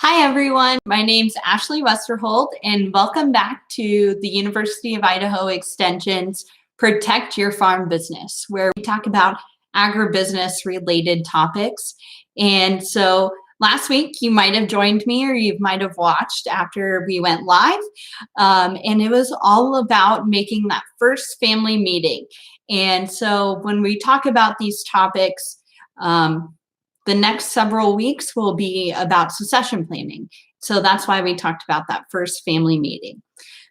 Hi, everyone. My name's Ashley Westerhold, and welcome back to the University of Idaho Extension's Protect Your Farm Business, where we talk about agribusiness-related topics. And so last week, you might have joined me or you might have watched after we went live, and it was all about making that first family meeting. And so when we talk about these topics, the next several weeks will be about succession planning. So that's why we talked about that first family meeting.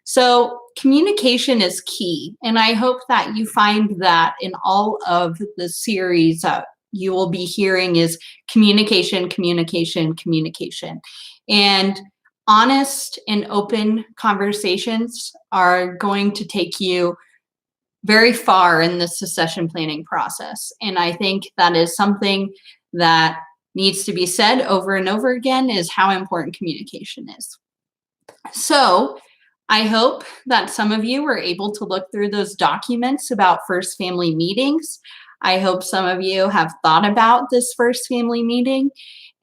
So communication is key. And I hope that you find that in all of the series that you will be hearing is communication, communication, communication. And honest and open conversations are going to take you very far in the succession planning process. And I think that is something that needs to be said over and over again, is how important communication is. So I hope that some of you were able to look through those documents about first family meetings. I hope some of you have thought about this first family meeting.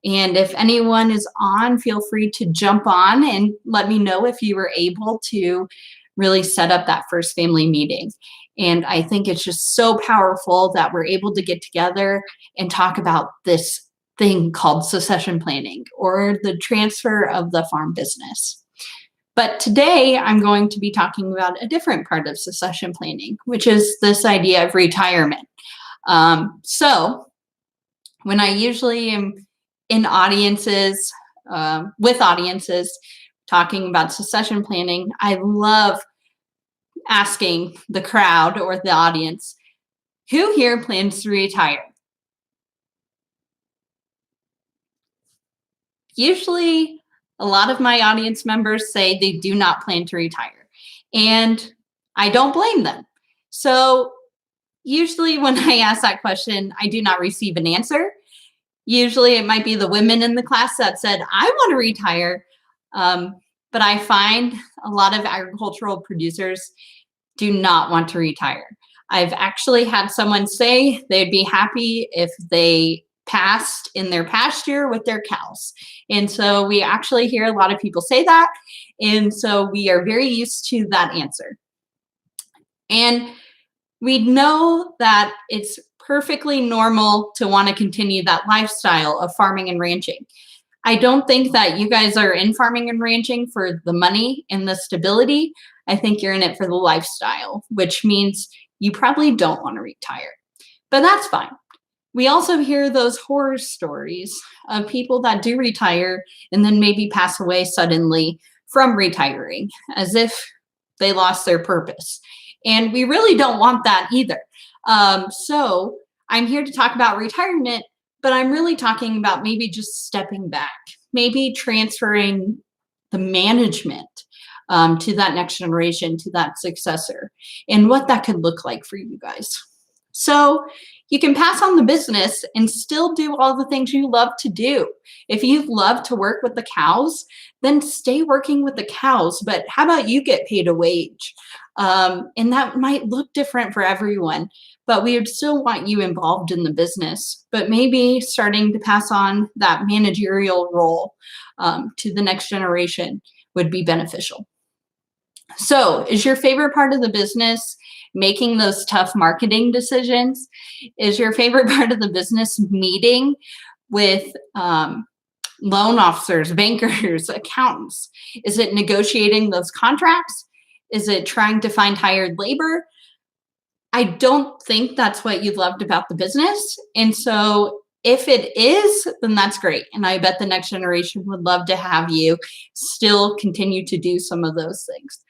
And if anyone is on, feel free to jump on and let me know if you were able to really set up that first family meeting. And I think it's just so powerful that we're able to get together and talk about this thing called succession planning, or the transfer of the farm business. But today I'm going to be talking about a different part of succession planning, which is this idea of retirement. So when I usually am in audiences, with audiences talking about succession planning, I love asking the crowd or the audience, who here plans to retire? Usually, a lot of my audience members say they do not plan to retire, and I don't blame them. So usually when I ask that question, I do not receive an answer. Usually it might be the women in the class that said, I want to retire. But I find a lot of agricultural producers do not want to retire. I've actually had someone say they'd be happy if they passed in their pasture with their cows. And so we actually hear a lot of people say that. And so we are very used to that answer. And we know that it's perfectly normal to want to continue that lifestyle of farming and ranching. I don't think that you guys are in farming and ranching for the money and the stability. I think you're in it for the lifestyle, which means you probably don't want to retire. But that's fine. We also hear those horror stories of people that do retire and then maybe pass away suddenly from retiring, as if they lost their purpose. And we really don't want that either. So I'm here to talk about retirement, but I'm really talking about maybe just stepping back, maybe transferring the management to that next generation, to that successor, and what that could look like for you guys. So you can pass on the business and still do all the things you love to do. If you love to work with the cows, then stay working with the cows. But how about you get paid a wage? And that might look different for everyone, but we would still want you involved in the business, but maybe starting to pass on that managerial role to the next generation would be beneficial. So is your favorite part of the business making those tough marketing decisions? Is your favorite part of the business meeting with loan officers, bankers, accountants? Is it negotiating those contracts? Is it trying to find hired labor? I don't think that's what you loved about the business. And so if it is, then that's great. And I bet the next generation would love to have you still continue to do some of those things.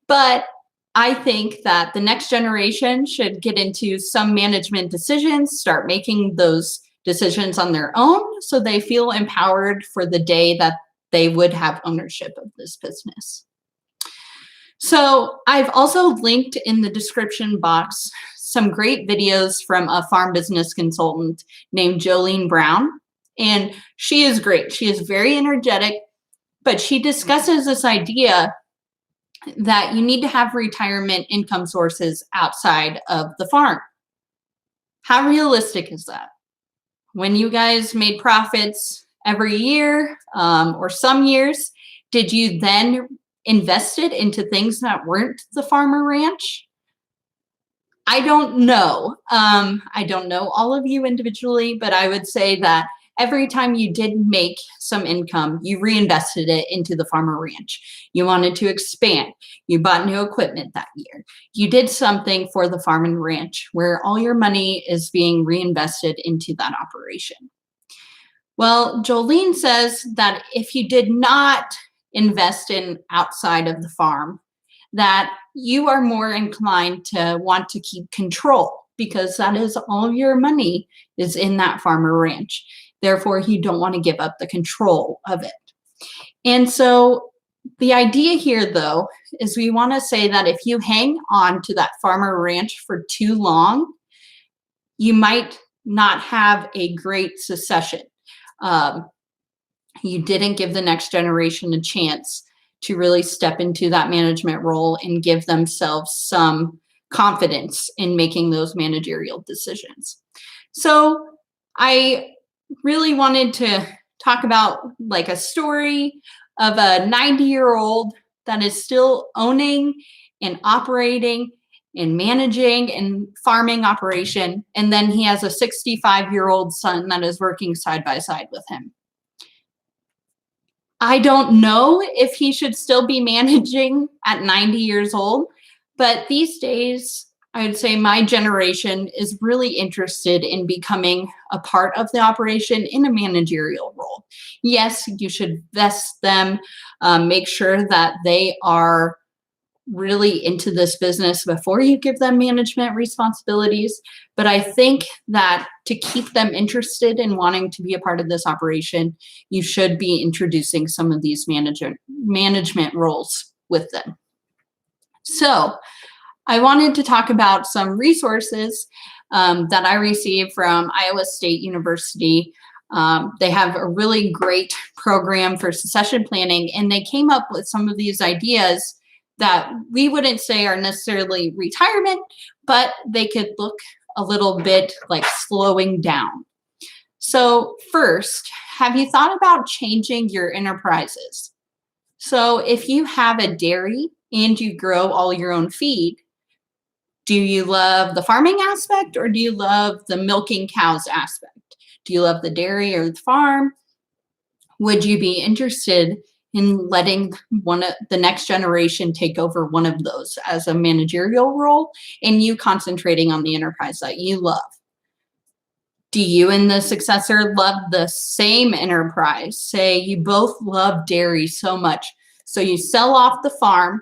But I think that the next generation should get into some management decisions, start making those decisions on their own so they feel empowered for the day that they would have ownership of this business. So I've also linked in the description box some great videos from a farm business consultant named Jolene Brown. And she is great. She is very energetic, but she discusses this idea that you need to have retirement income sources outside of the farm. How realistic is that? When you guys made profits every year or some years, did you then invest it into things that weren't the farm or ranch? I don't know. I don't know all of you individually, but I would say that every time you did make some income, you reinvested it into the farm or ranch. You wanted to expand. You bought new equipment that year. You did something for the farm and ranch where all your money is being reinvested into that operation. Well, Jolene says that if you did not invest in outside of the farm, that you are more inclined to want to keep control because that is all your money is in that farm or ranch. Therefore, you don't want to give up the control of it. And so the idea here, though, is we want to say that if you hang on to that farm or ranch for too long, you might not have a great succession. You didn't give the next generation a chance to really step into that management role and give themselves some confidence in making those managerial decisions. So I really wanted to talk about like a story of a 90-year-old that is still owning and operating and managing and farming operation. And then he has a 65-year-old son that is working side by side with him. I don't know if he should still be managing at 90 years old, but these days, I would say my generation is really interested in becoming a part of the operation in a managerial role. Yes, you should vest them, make sure that they are really into this business before you give them management responsibilities. But I think that to keep them interested in wanting to be a part of this operation, you should be introducing some of these management roles with them. So I wanted to talk about some resources that I received from Iowa State University. They have a really great program for succession planning, and they came up with some of these ideas that we wouldn't say are necessarily retirement, but they could look a little bit like slowing down. So first, have you thought about changing your enterprises? So if you have a dairy and you grow all your own feed, do you love the farming aspect or do you love the milking cows aspect? Do you love the dairy or the farm? Would you be interested in letting the next generation take over one of those as a managerial role and you concentrating on the enterprise that you love? Do you and the successor love the same enterprise? Say you both love dairy so much, so you sell off the farm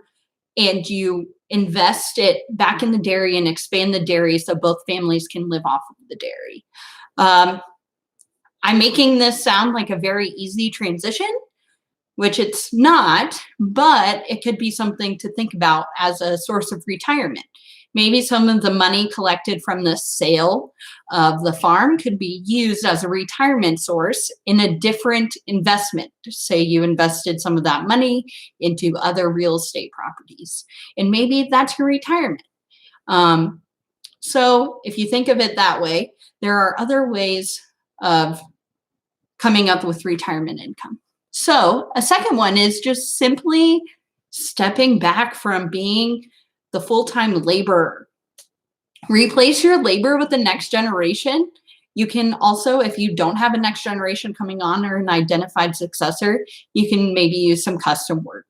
and you invest it back in the dairy and expand the dairy so both families can live off of the dairy. I'm making this sound like a very easy transition, which it's not, but it could be something to think about as a source of retirement. Maybe some of the money collected from the sale of the farm could be used as a retirement source in a different investment. Say you invested some of that money into other real estate properties, and maybe that's your retirement. So if you think of it that way, there are other ways of coming up with retirement income. So a second one is just simply stepping back from being the full-time laborer. Replace your labor with the next generation. You can also, if you don't have a next generation coming on or an identified successor, you can maybe use some custom work.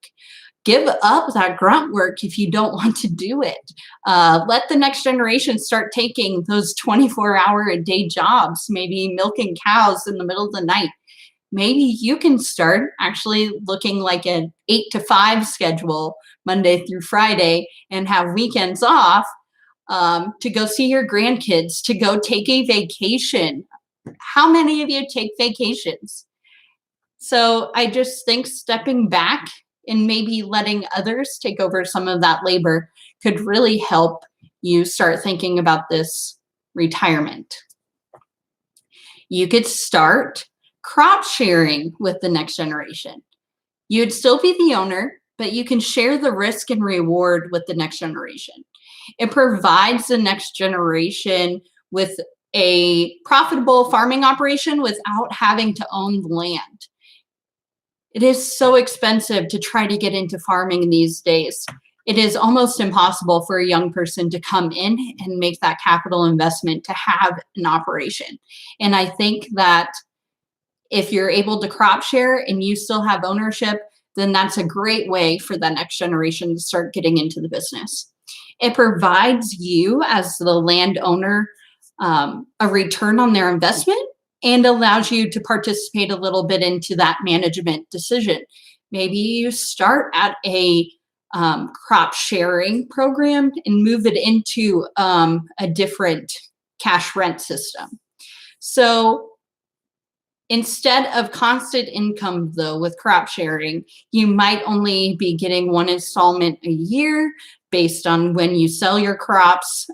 Give up that grunt work if you don't want to do it. Let the next generation start taking those 24-hour-a-day jobs, maybe milking cows in the middle of the night. Maybe you can start actually looking like an 8 to 5 schedule Monday through Friday and have weekends off to go see your grandkids, to go take a vacation. How many of you take vacations? So I just think stepping back and maybe letting others take over some of that labor could really help you start thinking about this retirement. You could start crop sharing with the next generation. You'd still be the owner, but you can share the risk and reward with the next generation. It provides the next generation with a profitable farming operation without having to own the land. It is so expensive to try to get into farming these days. It is almost impossible for a young person to come in and make that capital investment to have an operation. And I think that if you're able to crop share and you still have ownership, then that's a great way for the next generation to start getting into the business. It provides you as the landowner a return on their investment and allows you to participate a little bit into that management decision. Maybe you start at a crop sharing program and move it into a different cash rent system. So instead of constant income, though, with crop sharing, you might only be getting one installment a year based on when you sell your crops.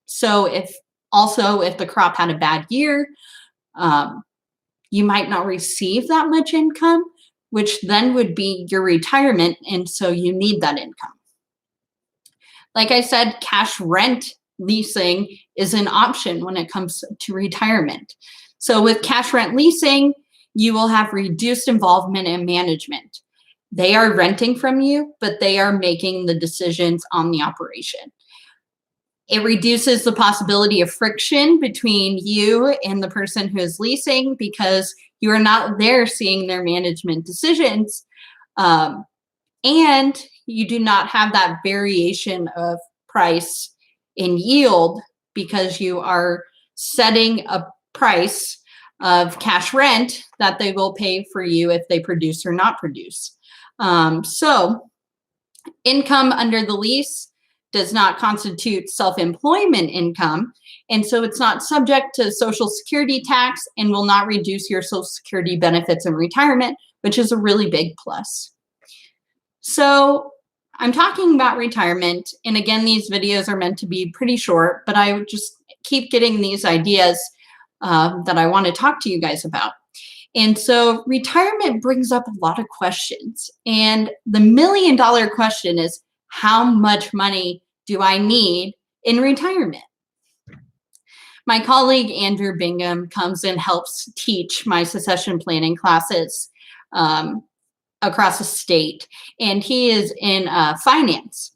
So if the crop had a bad year, you might not receive that much income, which then would be your retirement. And so you need that income. Like I said, cash rent leasing is an option when it comes to retirement. So with cash rent leasing, you will have reduced involvement in management. They are renting from you, but they are making the decisions on the operation. It reduces the possibility of friction between you and the person who is leasing because you are not there seeing their management decisions. And you do not have that variation of price in yield because you are setting a price of cash rent that they will pay for you if they produce or not produce. So income under the lease does not constitute self-employment income, and so it's not subject to Social Security tax and will not reduce your Social Security benefits in retirement, which is a really big plus. So I'm talking about retirement, and again, these videos are meant to be pretty short, but I just keep getting these ideas that I want to talk to you guys about. And so retirement brings up a lot of questions, and the million-dollar question is, how much money do I need in retirement? My colleague Andrew Bingham comes and helps teach my succession planning classes across the state, and he is in finance.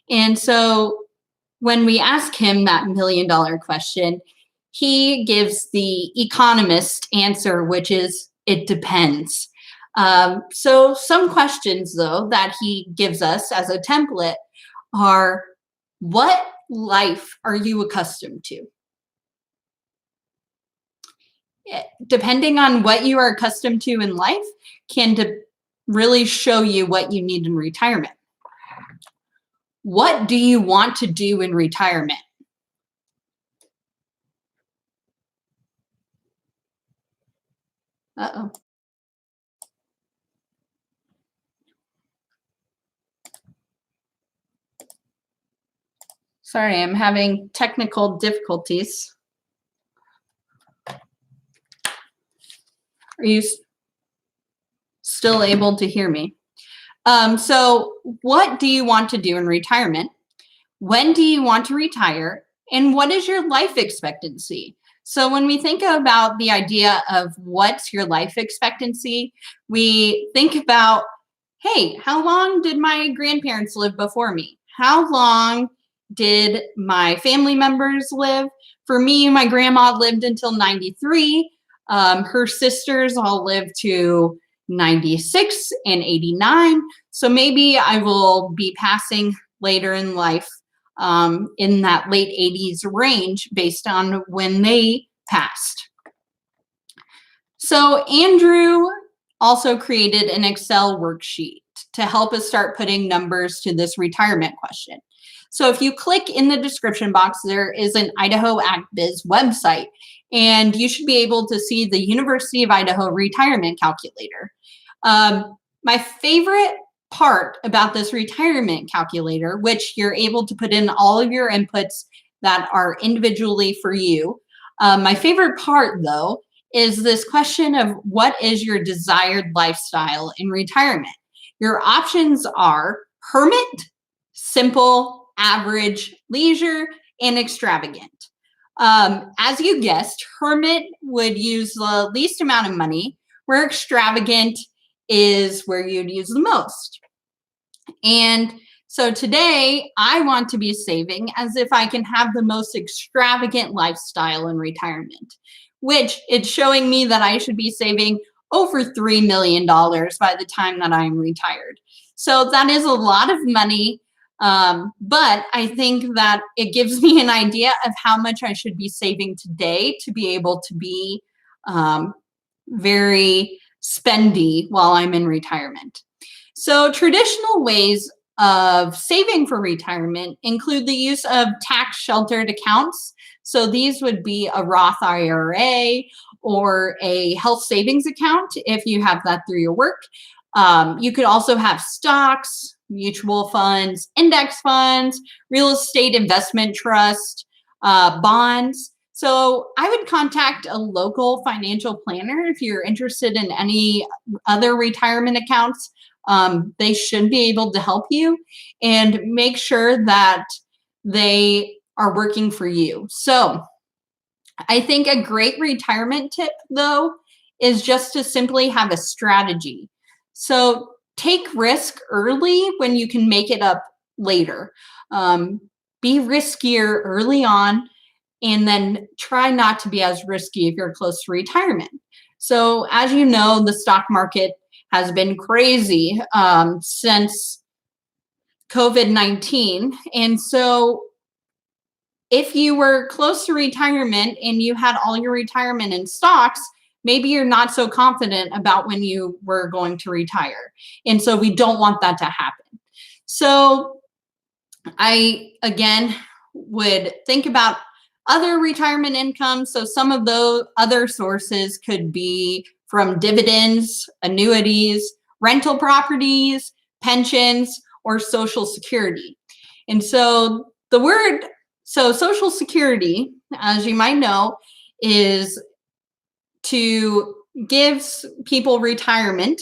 And so when we ask him that million-dollar question, he gives the economist answer, which is, it depends. So some questions, though, that he gives us as a template are, what life are you accustomed to? Depending on what you are accustomed to in life can really show you what you need in retirement. What do you want to do in retirement? Uh-oh. Sorry, I'm having technical difficulties. Are you still able to hear me? So what do you want to do in retirement? When do you want to retire? And what is your life expectancy? So when we think about the idea of what's your life expectancy, we think about, hey, how long did my grandparents live before me? How long did my family members live? For me, my grandma lived until 93. Her sisters all lived to 96 and 89. So maybe I will be passing later in life in that late 80s range based on when they passed. So Andrew also created an Excel worksheet to help us start putting numbers to this retirement question. So if you click in the description box, there is an Idaho ActBiz website, and you should be able to see the University of Idaho retirement calculator. My favorite part about this retirement calculator, which you're able to put in all of your inputs that are individually for you. My favorite part, though, is this question of what is your desired lifestyle in retirement? Your options are hermit, simple, average, leisure, and extravagant. As you guessed, hermit would use the least amount of money, where extravagant is where you'd use the most. And so today I want to be saving as if I can have the most extravagant lifestyle in retirement, which it's showing me that I should be saving over $3 million by the time that I'm retired. So that is a lot of money. But I think that it gives me an idea of how much I should be saving today to be able to be very spendy while I'm in retirement. So traditional ways of saving for retirement include the use of tax sheltered accounts. So these would be a Roth IRA or a health savings account if you have that through your work. You could also have stocks, mutual funds, index funds, real estate investment trust, bonds. So I would contact a local financial planner if you're interested in any other retirement accounts. They should be able to help you and make sure that they are working for you. So I think a great retirement tip, though, is just to simply have a strategy. So take risk early when you can make it up later. Be riskier early on, and then try not to be as risky if you're close to retirement. So as you know, the stock market has been crazy since COVID-19. And so if you were close to retirement and you had all your retirement in stocks, maybe you're not so confident about when you were going to retire. And so we don't want that to happen. So I, again, would think about other retirement income. So some of those other sources could be from dividends, annuities, rental properties, pensions, or Social Security. And so Social Security, as you might know, is to give people retirement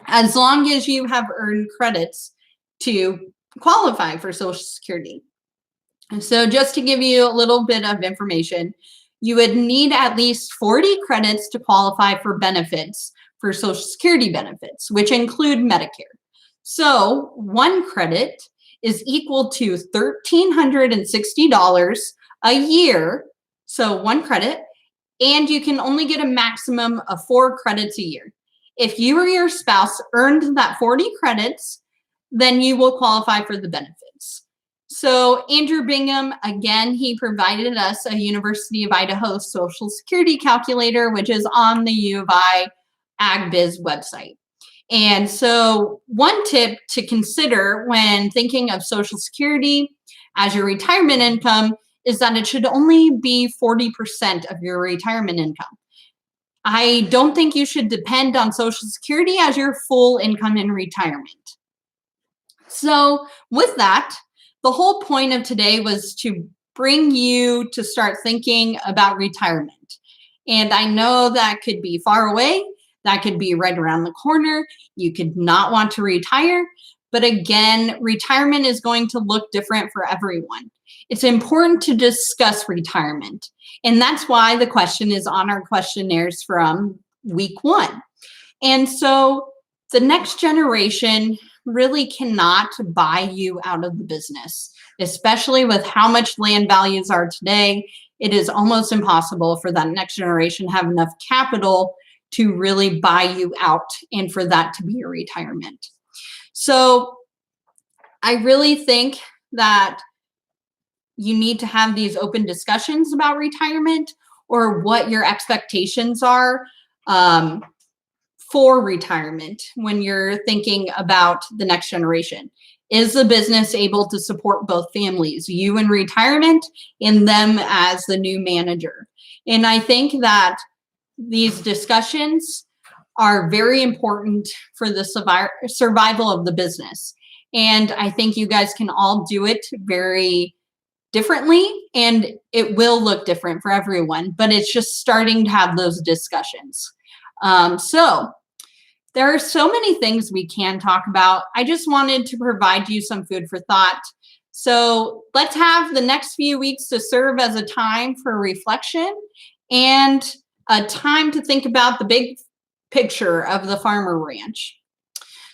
as long as you have earned credits to qualify for Social Security. And so just to give you a little bit of information, you would need at least 40 credits to qualify for benefits, for Social Security benefits, which include Medicare. So one credit is equal to $1,360 a year. So one credit, and you can only get a maximum of 4 credits a year. If you or your spouse earned that 40 credits, then you will qualify for the benefits. So Andrew Bingham, again, he provided us a University of Idaho Social Security calculator, which is on the U of I AgBiz website. And so one tip to consider when thinking of Social Security as your retirement income is that it should only be 40% of your retirement income. I don't think you should depend on Social Security as your full income in retirement. So with that, the whole point of today was to bring you to start thinking about retirement. And I know that could be far away. That could be right around the corner. You could not want to retire. But again, retirement is going to look different for everyone. It's important to discuss retirement. And that's why the question is on our questionnaires from week 1. And so the next generation really cannot buy you out of the business, especially with how much land values are today. It is almost impossible for that next generation to have enough capital to really buy you out and for that to be your retirement. So I really think that you need to have these open discussions about retirement or what your expectations are for retirement when you're thinking about the next generation. Is the business able to support both families, you in retirement and them as the new manager? And I think that these discussions are very important for the survival of the business. And I think you guys can all do it very differently, and it will look different for everyone, but it's just starting to have those discussions. So there are so many things we can talk about. I just wanted to provide you some food for thought. So let's have the next few weeks to serve as a time for reflection and a time to think about the big picture of the farmer ranch.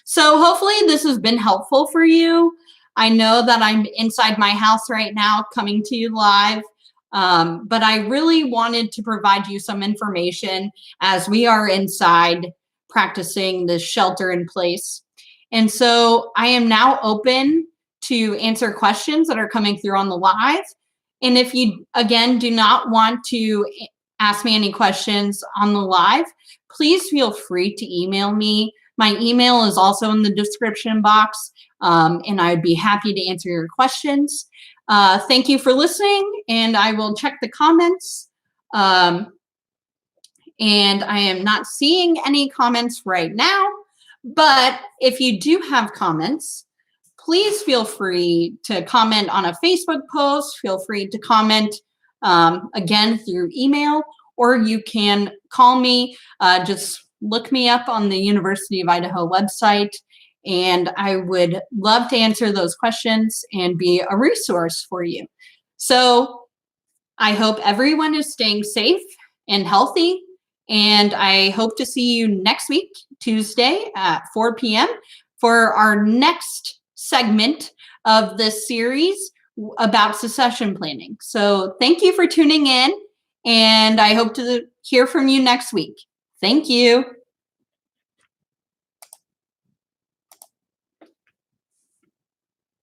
So hopefully this has been helpful for you. I know that I'm inside my house right now coming to you live, but I really wanted to provide you some information as we are inside practicing the shelter in place. And so I am now open to answer questions that are coming through on the live. And if you, again, do not want to ask me any questions on the live, please feel free to email me. My email is also in the description box, and I'd be happy to answer your questions. Thank you for listening, and I will check the comments. And I am not seeing any comments right now, but if you do have comments, please feel free to comment on a Facebook post. Feel free to comment again through email, or you can call me. Just look me up on the University of Idaho website, and I would love to answer those questions and be a resource for you. So I hope everyone is staying safe and healthy, and I hope to see you next week, Tuesday at 4 p.m. for our next segment of this series about succession planning. So thank you for tuning in, and I hope to hear from you next week. Thank you.